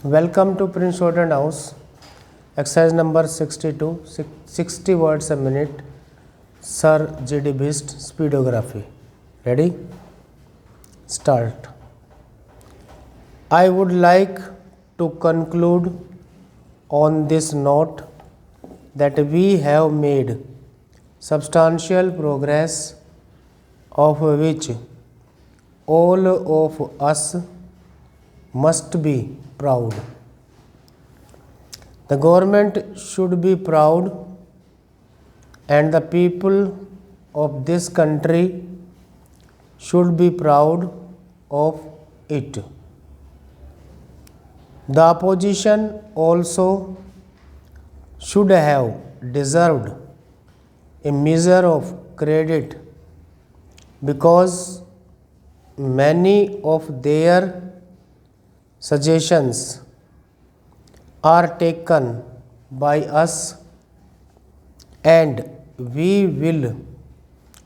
Welcome to Prince Jordan House. Exercise number 62, 60 words a minute. Sir G.D. Beast, Speedography. Ready? Start. I would like to conclude on this note that we have made substantial progress, of which all of us must be proud. The government should be proud, and the people of this country should be proud of it. The opposition also should have deserved a measure of credit, because many of their suggestions are taken by us, and we will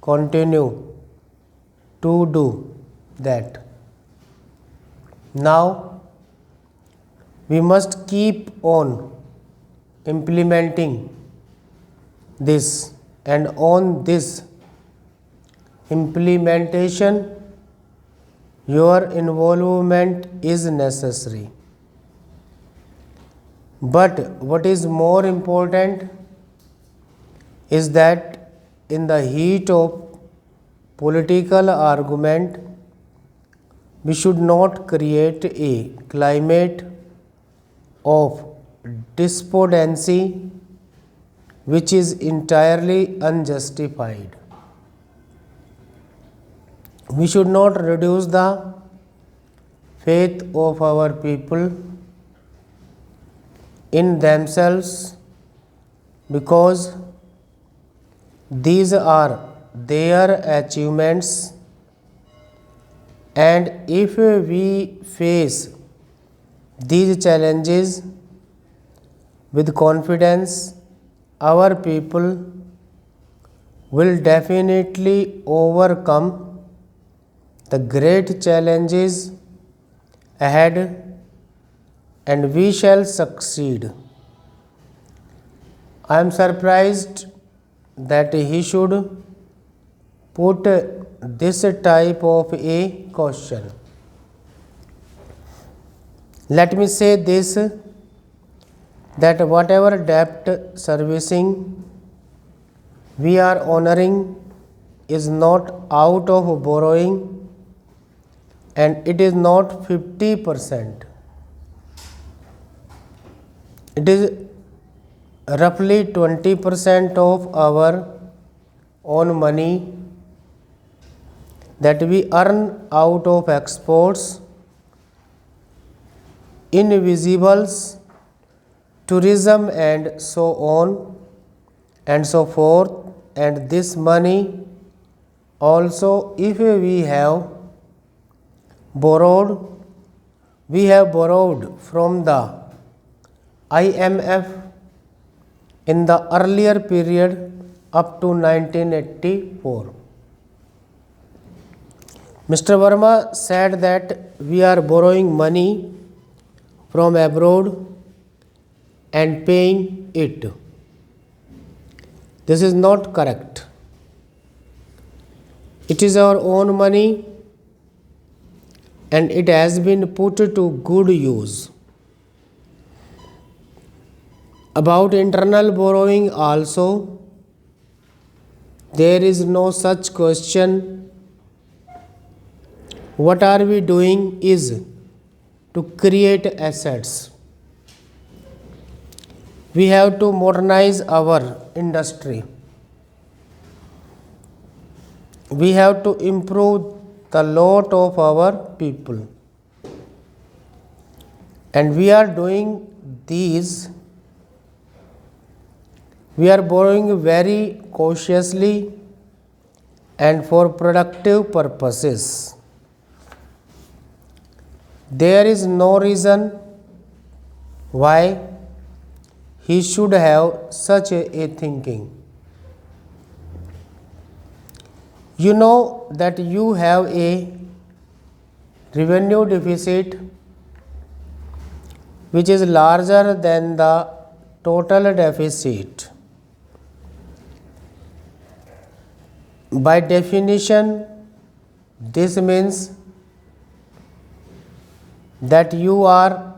continue to do that. Now we must keep on implementing this, and on this implementation your involvement is necessary. But what is more important is that in the heat of political argument, we should not create a climate of despondency which is entirely unjustified. We should not reduce the faith of our people in themselves, because these are their achievements, and if we face these challenges with confidence, our people will definitely overcome the great challenges ahead, and we shall succeed. I am surprised that he should put this type of a question. Let me say this, that whatever debt servicing we are honoring is not out of borrowing, and it is not 50%. It is roughly 20% of our own money that we earn out of exports, invisibles, tourism, and so on and so forth. And this money also, if we have borrowed, we have borrowed from the IMF in the earlier period up to 1984. Mr. Verma said that we are borrowing money from abroad and paying it. This is not correct. It is our own money, and it has been put to good use. About internal borrowing also, there is no such question. What are we doing is to create assets. We have to modernize our industry. We have to improve the lot of our people, and we are doing these. We are borrowing very cautiously and for productive purposes. There is no reason why he should have such a thinking. You know that you have a revenue deficit which is larger than the total deficit. By definition, this means that you are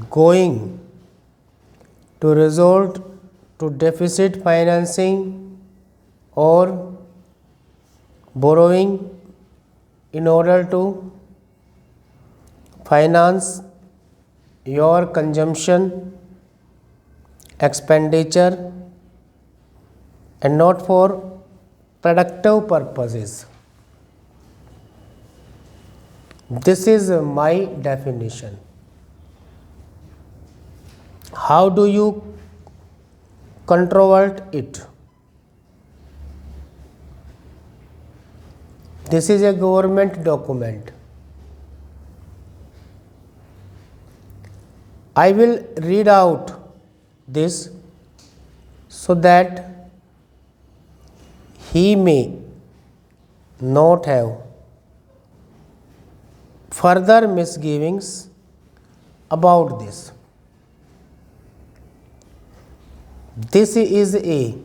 going to resort to deficit financing or borrowing in order to finance your consumption, expenditure, and not for productive purposes. This is my definition. How do you controvert it? This is a government document. I will read out this so that he may not have further misgivings about this. This is a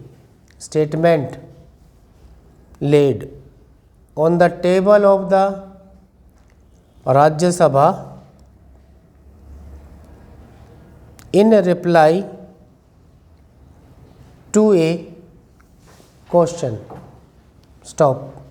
statement laid on the table of the Rajya Sabha in reply to a question. Stop.